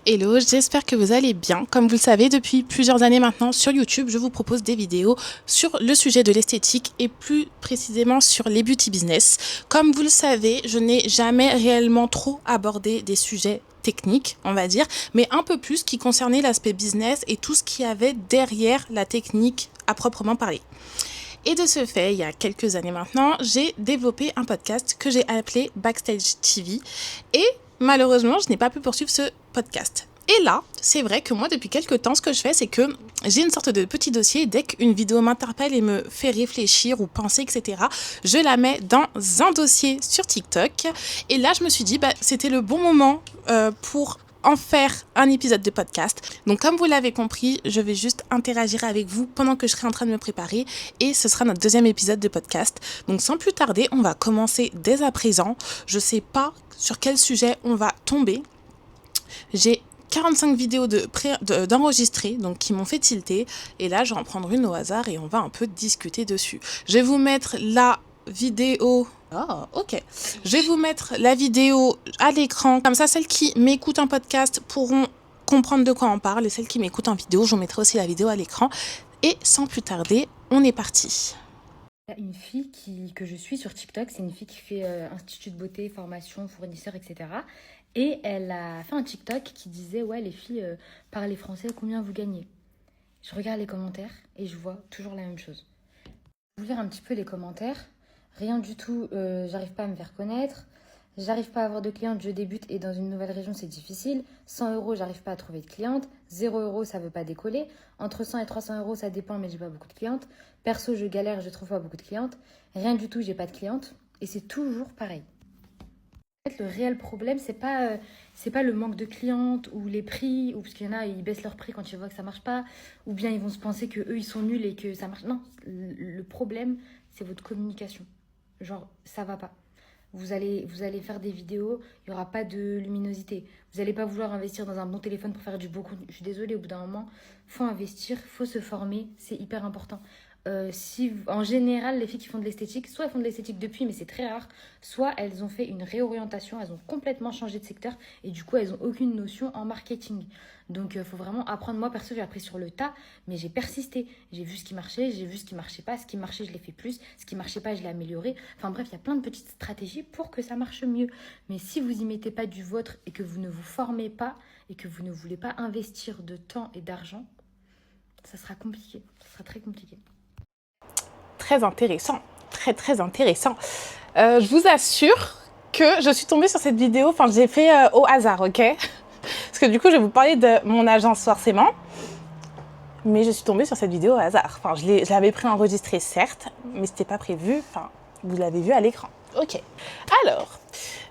Hello, j'espère que vous allez bien. Comme vous le savez, depuis plusieurs années maintenant sur YouTube, je vous propose des vidéos sur le sujet de l'esthétique et plus précisément sur les beauty business. Comme vous le savez, je n'ai jamais réellement trop abordé des sujets techniques, on va dire, mais un peu plus qui concernait l'aspect business et tout ce qu'il y avait derrière la technique à proprement parler. Et de ce fait, il y a quelques années maintenant, j'ai développé un podcast que j'ai appelé Backstage TV et malheureusement, je n'ai pas pu poursuivre ce podcast. Et là, c'est vrai que moi, depuis quelques temps, ce que je fais, c'est que j'ai une sorte de petit dossier. Dès qu'une vidéo m'interpelle et me fait réfléchir ou penser, etc., je la mets dans un dossier sur TikTok. Et là, je me suis dit, c'était le bon moment pour en faire un épisode de podcast. Donc comme vous l'avez compris, je vais juste interagir avec vous pendant que je serai en train de me préparer et ce sera notre deuxième épisode de podcast. Donc sans plus tarder, on va commencer dès à présent. Je sais pas sur quel sujet on va tomber. J'ai 45 vidéos d'enregistrées, donc qui m'ont fait tilter. Et là, je vais en prendre une au hasard et on va un peu discuter dessus. Je vais vous mettre la vidéo... Oh, ok. Je vais vous mettre la vidéo à l'écran. Comme ça, celles qui m'écoutent en podcast pourront comprendre de quoi on parle. Et celles qui m'écoutent en vidéo, je vous mettrai aussi la vidéo à l'écran. Et sans plus tarder, on est parti. Il y a une fille que je suis sur TikTok, c'est une fille qui fait institut de beauté, formation, fournisseur, etc. Et elle a fait un TikTok qui disait « Ouais, les filles, parlez français, combien vous gagnez ?» Je regarde les commentaires et je vois toujours la même chose. Je vais vous lire un petit peu les commentaires. Rien du tout, j'arrive pas à me faire connaître. J'arrive pas à avoir de clientes, je débute et dans une nouvelle région, c'est difficile. 100 €, j'arrive pas à trouver de clientes. 0 €, ça veut pas décoller. Entre 100 et 300 €, ça dépend, mais j'ai pas beaucoup de clientes. Perso, je galère, je trouve pas beaucoup de clientes. Rien du tout, j'ai pas de clientes. Et c'est toujours pareil. En fait, le réel problème, c'est pas le manque de clientes ou les prix, ou parce qu'il y en a, ils baissent leur prix quand ils voient que ça marche pas, ou bien ils vont se penser que eux ils sont nuls et que ça marche. Non, le problème, c'est votre communication. Genre, ça va pas. Vous allez faire des vidéos, il n'y aura pas de luminosité. Vous n'allez pas vouloir investir dans un bon téléphone pour faire du beau contenu. Je suis désolée, au bout d'un moment, il faut investir, il faut se former, c'est hyper important. En général, les filles qui font de l'esthétique, soit elles font de l'esthétique depuis, mais c'est très rare, soit elles ont fait une réorientation, elles ont complètement changé de secteur et du coup, elles n'ont aucune notion en marketing. Donc, il faut vraiment apprendre. Moi, perso, j'ai appris sur le tas, mais j'ai persisté. J'ai vu ce qui marchait, j'ai vu ce qui marchait pas. Ce qui marchait, je l'ai fait plus. Ce qui marchait pas, je l'ai amélioré. Enfin bref, il y a plein de petites stratégies pour que ça marche mieux. Mais si vous y mettez pas du vôtre et que vous ne vous formez pas et que vous ne voulez pas investir de temps et d'argent, ça sera compliqué. Ça sera très compliqué. Très intéressant, très intéressant. Je vous assure que je suis tombée sur cette vidéo, enfin j'ai fait au hasard, ok? Parce que du coup je vais vous parler de mon agence forcément, mais je suis tombée sur cette vidéo au hasard. Enfin je l'avais préenregistrée certes, mais c'était pas prévu, enfin vous l'avez vu à l'écran. Ok, alors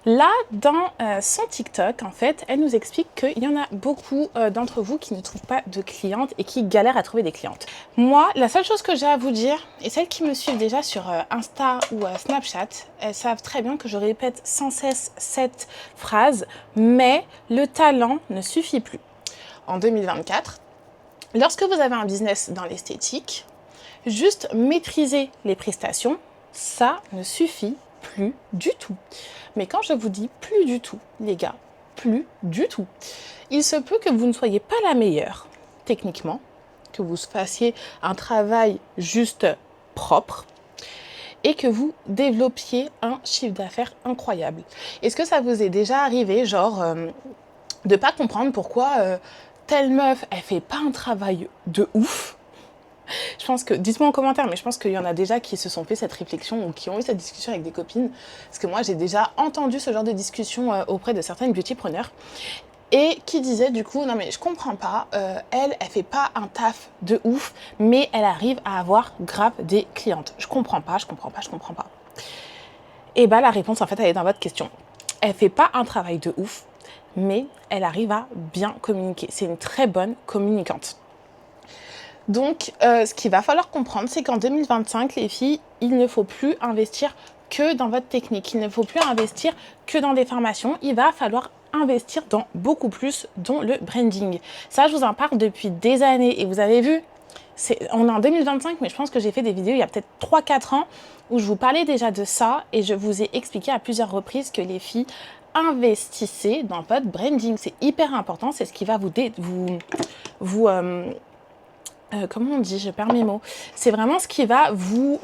là dans son TikTok en fait, elle nous explique qu'il y en a beaucoup d'entre vous qui ne trouvent pas de clientes et qui galèrent à trouver des clientes. Moi, la seule chose que j'ai à vous dire, et celles qui me suivent déjà sur Insta ou Snapchat, elles savent très bien que je répète sans cesse cette phrase, mais le talent ne suffit plus. En 2024, lorsque vous avez un business dans l'esthétique, juste maîtriser les prestations, ça ne suffit plus du tout. Mais quand je vous dis plus du tout, les gars, plus du tout, il se peut que vous ne soyez pas la meilleure techniquement, que vous fassiez un travail juste propre et que vous développiez un chiffre d'affaires incroyable. Est-ce que ça vous est déjà arrivé, genre, de pas comprendre pourquoi telle meuf, elle fait pas un travail de ouf? Je pense que, dites-moi en commentaire, mais je pense qu'il y en a déjà qui se sont fait cette réflexion ou qui ont eu cette discussion avec des copines. Parce que moi, j'ai déjà entendu ce genre de discussion auprès de certaines beautypreneurs. Et qui disaient du coup, non mais je comprends pas, elle fait pas un taf de ouf, mais elle arrive à avoir grave des clientes. Je comprends pas. Et bah la réponse en fait, elle est dans votre question. Elle fait pas un travail de ouf, mais elle arrive à bien communiquer. C'est une très bonne communicante. Donc, ce qu'il va falloir comprendre, c'est qu'en 2025, les filles, il ne faut plus investir que dans votre technique. Il ne faut plus investir que dans des formations. Il va falloir investir dans beaucoup plus, dont le branding. Ça, je vous en parle depuis des années. Et vous avez vu, on est en 2025, mais je pense que j'ai fait des vidéos il y a peut-être 3-4 ans où je vous parlais déjà de ça. Et je vous ai expliqué à plusieurs reprises que les filles investissez dans votre branding. C'est hyper important. C'est ce qui va comment on dit? Je perds mes mots. C'est vraiment ce qui va vous...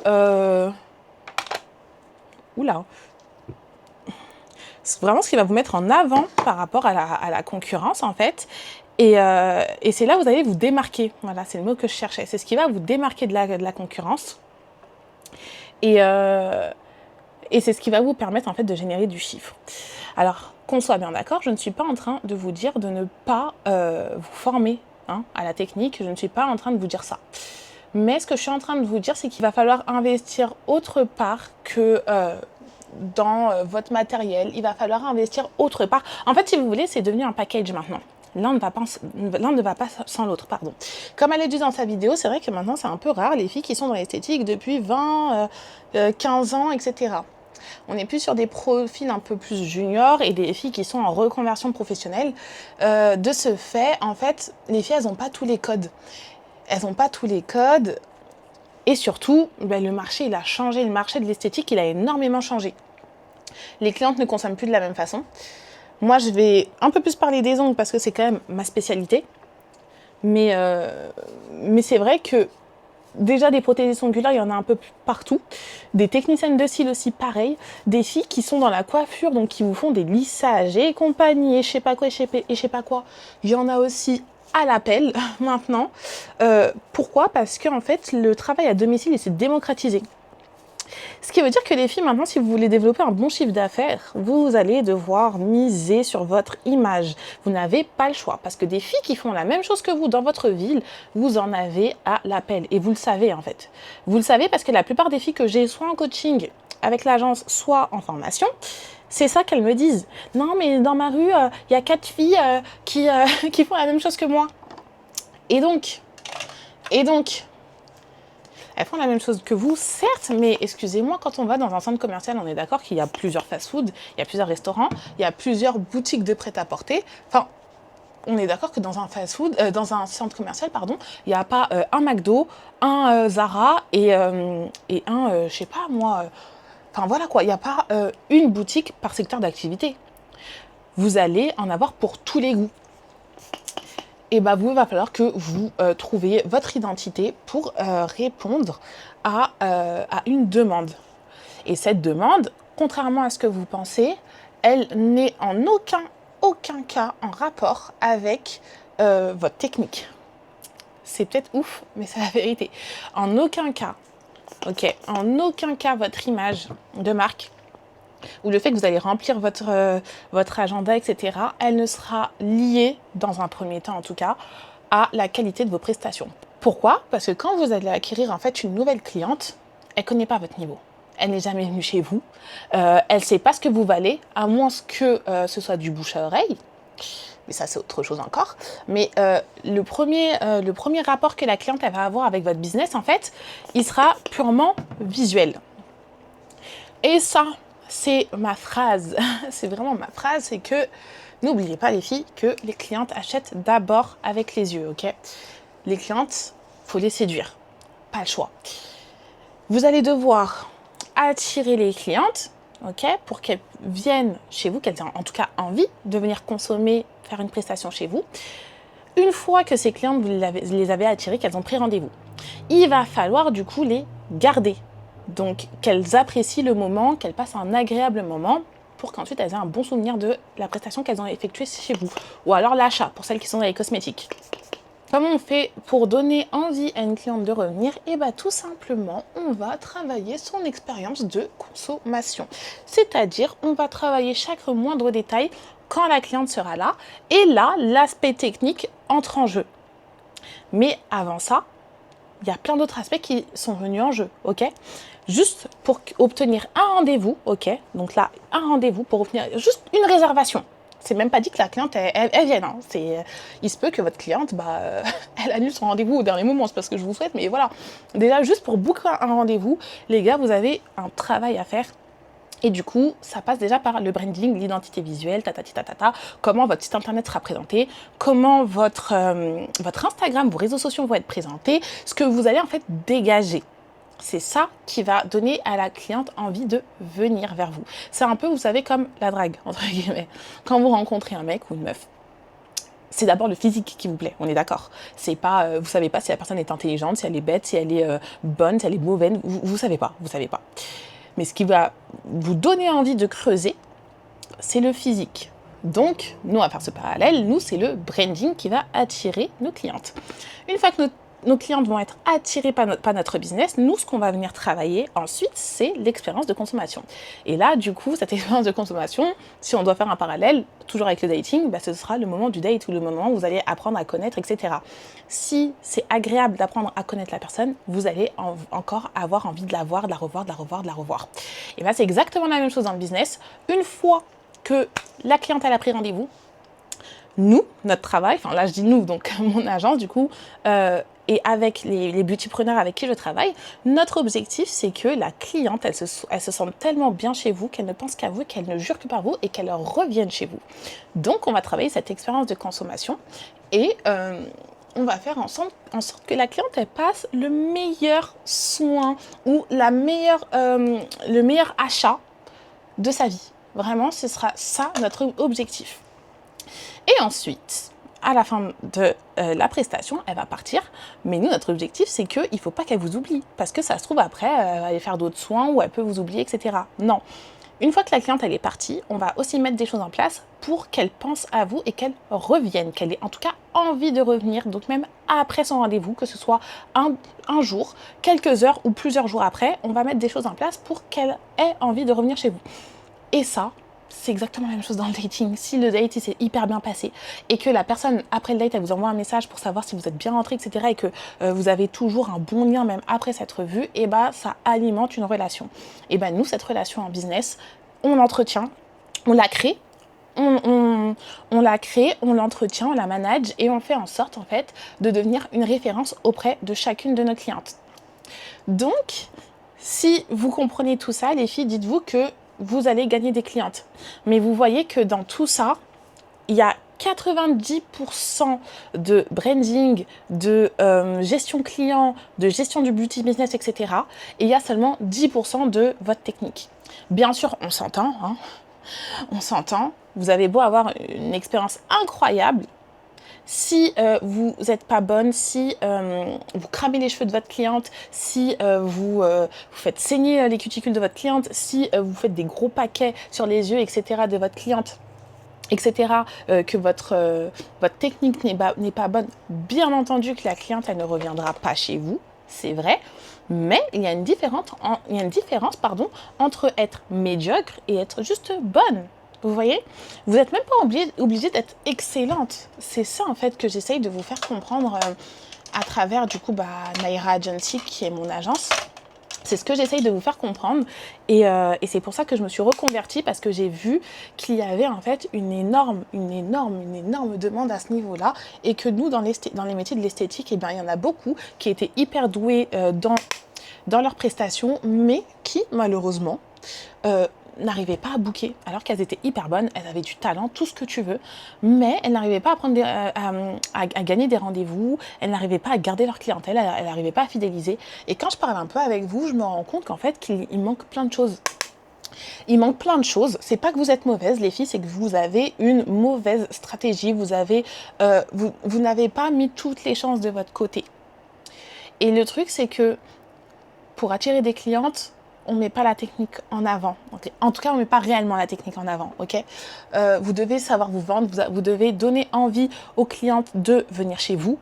Oula. C'est vraiment ce qui va vous mettre en avant par rapport à la concurrence, en fait. Et c'est là où vous allez vous démarquer. Voilà, c'est le mot que je cherchais. C'est ce qui va vous démarquer de la concurrence. Et c'est ce qui va vous permettre, en fait, de générer du chiffre. Alors, qu'on soit bien d'accord, je ne suis pas en train de vous dire de ne pas vous former à la technique. Je ne suis pas en train de vous dire ça. Mais ce que je suis en train de vous dire, c'est qu'il va falloir investir autre part que dans votre matériel. Il va falloir investir autre part. En fait, si vous voulez, c'est devenu un package maintenant. L'un ne va pas sans l'autre, pardon. Comme elle a dit dans sa vidéo, c'est vrai que maintenant, c'est un peu rare, les filles qui sont dans l'esthétique depuis 20, 15 ans, etc. On n'est plus sur des profils un peu plus juniors et des filles qui sont en reconversion professionnelle. De ce fait, en fait, les filles, elles n'ont pas tous les codes. Elles n'ont pas tous les codes. Et surtout, le marché, il a changé. Le marché de l'esthétique, il a énormément changé. Les clientes ne consomment plus de la même façon. Moi, je vais un peu plus parler des ongles parce que c'est quand même ma spécialité. Mais c'est vrai que déjà, des prothésistes ongulaires, il y en a un peu partout. Des techniciennes de cils aussi, pareil. Des filles qui sont dans la coiffure, donc qui vous font des lissages et compagnie, et je sais pas quoi, et je sais pas quoi. Il y en a aussi à l'appel maintenant. Pourquoi? Parce qu'en fait, le travail à domicile, il s'est démocratisé. Ce qui veut dire que les filles, maintenant, si vous voulez développer un bon chiffre d'affaires, vous allez devoir miser sur votre image. Vous n'avez pas le choix. Parce que des filles qui font la même chose que vous dans votre ville, vous en avez à l'appel. Et vous le savez, en fait. Vous le savez parce que la plupart des filles que j'ai, soit en coaching avec l'agence, soit en formation, c'est ça qu'elles me disent. Non, mais dans ma rue, il y a 4 filles qui font la même chose que moi. Et donc, elles font la même chose que vous, certes, mais excusez-moi, quand on va dans un centre commercial, on est d'accord qu'il y a plusieurs fast-food, il y a plusieurs restaurants, il y a plusieurs boutiques de prêt-à-porter. Enfin, on est d'accord que dans un fast-food, dans un centre commercial, pardon, il n'y a pas un McDo, un Zara et un, je sais pas moi, enfin voilà quoi, il n'y a pas une boutique par secteur d'activité. Vous allez en avoir pour tous les goûts. Et il va falloir que vous trouviez votre identité pour répondre à une demande. Et cette demande, contrairement à ce que vous pensez, elle n'est en aucun cas en rapport avec votre technique. C'est peut-être ouf, mais c'est la vérité. En aucun cas, en aucun cas votre image de marque ou le fait que vous allez remplir votre agenda, etc., elle ne sera liée, dans un premier temps en tout cas, à la qualité de vos prestations. Pourquoi? Parce que quand vous allez acquérir en fait une nouvelle cliente, elle ne connaît pas votre niveau. Elle n'est jamais venue chez vous. Elle ne sait pas ce que vous valez, à moins que ce soit du bouche à oreille. Mais ça, c'est autre chose encore. Mais le premier rapport que la cliente elle va avoir avec votre business, en fait, il sera purement visuel. Et ça, c'est ma phrase, c'est vraiment ma phrase, c'est que n'oubliez pas les filles que les clientes achètent d'abord avec les yeux, ok? Les clientes, faut les séduire, pas le choix. Vous allez devoir attirer les clientes, ok, pour qu'elles viennent chez vous, qu'elles aient en tout cas envie de venir consommer, faire une prestation chez vous. Une fois que ces clientes, vous les avez attirées, qu'elles ont pris rendez-vous, il va falloir du coup les garder. Donc, qu'elles apprécient le moment, qu'elles passent un agréable moment pour qu'ensuite elles aient un bon souvenir de la prestation qu'elles ont effectuée chez vous. Ou alors l'achat, pour celles qui sont dans les cosmétiques. Comment on fait pour donner envie à une cliente de revenir? Et tout simplement, on va travailler son expérience de consommation. C'est-à-dire, on va travailler chaque moindre détail quand la cliente sera là. Et là, l'aspect technique entre en jeu. Mais avant ça, il y a plein d'autres aspects qui sont venus en jeu, ok? Juste pour obtenir un rendez-vous, ok? Donc là, un rendez-vous pour obtenir juste une réservation. C'est même pas dit que la cliente, elle vienne. Hein. Il se peut que votre cliente, elle annule son rendez-vous au dernier moment. C'est pas ce que je vous souhaite, mais voilà. Déjà, juste pour booker un rendez-vous, les gars, vous avez un travail à faire. Et du coup, ça passe déjà par le branding, l'identité visuelle, comment votre site internet sera présenté, comment votre Instagram, vos réseaux sociaux vont être présentés, ce que vous allez en fait dégager. C'est ça qui va donner à la cliente envie de venir vers vous. C'est un peu, vous savez, comme la drague, entre guillemets. Quand vous rencontrez un mec ou une meuf, c'est d'abord le physique qui vous plaît, on est d'accord. C'est pas, vous savez pas si la personne est intelligente, si elle est bête, si elle est bonne, si elle est mauvaise, vous savez pas, vous savez pas. Mais ce qui va vous donner envie de creuser, c'est le physique. Donc, nous, on va faire ce parallèle, nous, c'est le branding qui va attirer nos clientes. Une fois que nos clientes vont être attirées par notre business, nous, ce qu'on va venir travailler ensuite, c'est l'expérience de consommation. Et là, du coup, cette expérience de consommation, si on doit faire un parallèle, toujours avec le dating, ce sera le moment du date ou le moment où vous allez apprendre à connaître, etc. Si c'est agréable d'apprendre à connaître la personne, vous allez encore avoir envie de la voir, de la revoir, de la revoir, de la revoir. Et bien, c'est exactement la même chose dans le business. Une fois que la cliente elle a pris rendez-vous, nous, notre travail, enfin là je dis nous, donc mon agence du coup, et avec les beautypreneurs avec qui je travaille, notre objectif c'est que la cliente, elle se sente tellement bien chez vous qu'elle ne pense qu'à vous, qu'elle ne jure que par vous et qu'elle revienne chez vous. Donc on va travailler cette expérience de consommation et on va faire en sorte que la cliente elle passe le meilleur soin ou le meilleur achat de sa vie. Vraiment, ce sera ça notre objectif. Et ensuite, à la fin de la prestation, elle va partir. Mais nous, notre objectif, c'est qu'il ne faut pas qu'elle vous oublie. Parce que ça se trouve, après, elle va aller faire d'autres soins ou elle peut vous oublier, etc. Non. Une fois que la cliente elle est partie, on va aussi mettre des choses en place pour qu'elle pense à vous et qu'elle revienne, qu'elle ait en tout cas envie de revenir. Donc même après son rendez-vous, que ce soit un jour, quelques heures ou plusieurs jours après, on va mettre des choses en place pour qu'elle ait envie de revenir chez vous. Et ça, c'est exactement la même chose dans le dating. Si le date s'est hyper bien passé et que la personne, après le date, elle vous envoie un message pour savoir si vous êtes bien rentré, etc. et que vous avez toujours un bon lien même après cette revue, et ça alimente une relation. Et nous, cette relation en business, on l'entretient, on la crée, on la crée, on l'entretient, on la manage et on fait en sorte en fait de devenir une référence auprès de chacune de nos clientes. Donc, si vous comprenez tout ça, les filles, dites-vous que vous allez gagner des clientes. Mais vous voyez que dans tout ça, il y a 90% de branding, de gestion client, de gestion du beauty business, etc. Et il y a seulement 10% de votre technique. Bien sûr, on s'entend, hein. On s'entend. Vous avez beau avoir une expérience incroyable. Si vous n'êtes pas bonne, si vous cramez les cheveux de votre cliente, si vous faites saigner les cuticules de votre cliente, si vous faites des gros paquets sur les yeux, etc. de votre cliente, etc., que votre technique n'est pas bonne, bien entendu que la cliente, elle ne reviendra pas chez vous, c'est vrai, mais il y a une différence, entre être médiocre et être juste bonne. Vous voyez, vous n'êtes même pas obligé d'être excellente. C'est ça en fait que j'essaye de vous faire comprendre à travers du coup Naira Agency qui est mon agence. C'est ce que j'essaye de vous faire comprendre et c'est pour ça que je me suis reconvertie parce que j'ai vu qu'il y avait en fait une énorme demande à ce niveau-là et que nous dans les métiers de l'esthétique, il y en a beaucoup qui étaient hyper doués dans leurs prestations mais qui malheureusement n'arrivaient pas à booker alors qu'elles étaient hyper bonnes, elles avaient du talent, tout ce que tu veux, mais elles n'arrivaient pas à gagner des rendez-vous, elles n'arrivaient pas à garder leur clientèle, elles n'arrivaient pas à fidéliser. Et quand je parle un peu avec vous, je me rends compte qu'en fait qu'il manque plein de choses. Il manque plein de choses. C'est pas que vous êtes mauvaises, les filles, c'est que vous avez une mauvaise stratégie. Vous n'avez pas mis toutes les chances de votre côté. Et le truc, c'est que pour attirer des clientes, on ne met pas la technique en avant. Okay. En tout cas, on ne met pas réellement la technique en avant. Okay. Vous devez savoir vous vendre, vous devez donner envie aux clientes de venir chez vous.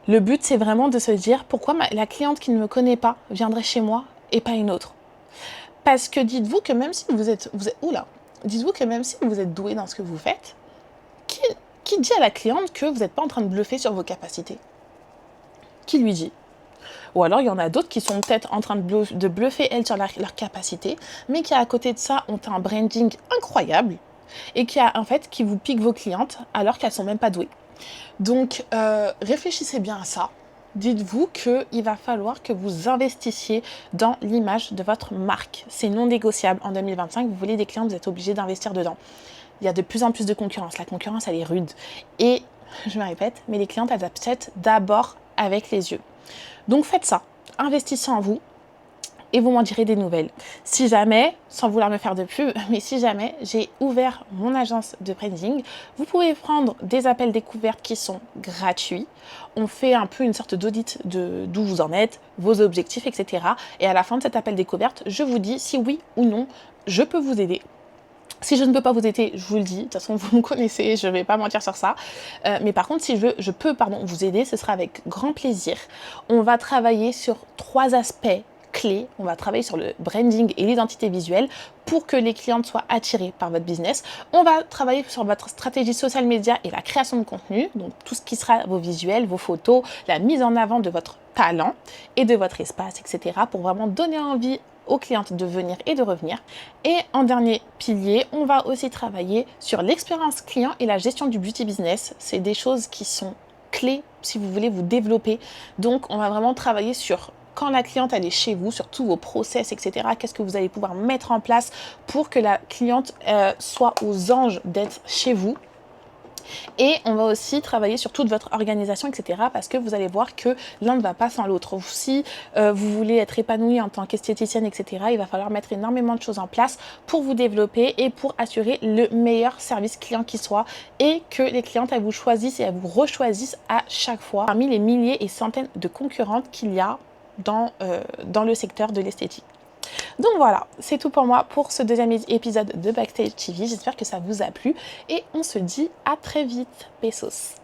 Le but, c'est vraiment de se dire pourquoi la cliente qui ne me connaît pas viendrait chez moi et pas une autre. Parce que dites-vous que même si dites-vous que même si vous êtes doué dans ce que vous faites, qui dit à la cliente que vous n'êtes pas en train de bluffer sur vos capacités? Qui lui dit? Ou alors, il y en a d'autres qui sont peut-être en train de bluffer, elles, sur leur capacité, mais qui, à côté de ça, ont un branding incroyable et qui vous piquent vos clientes alors qu'elles ne sont même pas douées. Donc, réfléchissez bien à ça. Dites-vous qu'il va falloir que vous investissiez dans l'image de votre marque. C'est non négociable. En 2025, vous voulez des clientes, vous êtes obligé d'investir dedans. Il y a de plus en plus de concurrence. La concurrence, elle est rude. Et, je me répète, mais les clientes, elles achètent d'abord avec les yeux. Donc faites ça, investissez en vous, et vous m'en direz des nouvelles. Si jamais, sans vouloir me faire de pub, mais si jamais j'ai ouvert mon agence de branding, vous pouvez prendre des appels découvertes qui sont gratuits. On fait un peu une sorte d'audit d'où vous en êtes, vos objectifs, etc. Et à la fin de cet appel découverte, je vous dis si oui ou non, je peux vous aider. Si je ne peux pas vous aider, je vous le dis, de toute façon vous me connaissez, je ne vais pas mentir sur ça. Mais par contre, si je peux vous aider, ce sera avec grand plaisir. On va travailler sur 3 aspects clés. On va travailler sur le branding et l'identité visuelle pour que les clientes soient attirées par votre business. On va travailler sur votre stratégie social media et la création de contenu, donc tout ce qui sera vos visuels, vos photos, la mise en avant de votre talent et de votre espace, etc. pour vraiment donner envie aux clientes de venir et de revenir. Et en dernier pilier, on va aussi travailler sur l'expérience client et la gestion du beauty business. C'est des choses qui sont clés si vous voulez vous développer. Donc, on va vraiment travailler sur quand la cliente elle est chez vous, sur tous vos process, etc. Qu'est-ce que vous allez pouvoir mettre en place pour que la cliente soit aux anges d'être chez vous. Et on va aussi travailler sur toute votre organisation, etc. parce que vous allez voir que l'un ne va pas sans l'autre. Si vous voulez être épanoui en tant qu'esthéticienne, etc., il va falloir mettre énormément de choses en place pour vous développer et pour assurer le meilleur service client qui soit et que les clientes, elles vous choisissent et elles vous rechoisissent à chaque fois parmi les milliers et centaines de concurrentes qu'il y a dans le secteur de l'esthétique. Donc voilà, c'est tout pour moi pour ce deuxième épisode de Backstage TV. J'espère que ça vous a plu et on se dit à très vite. Pesos.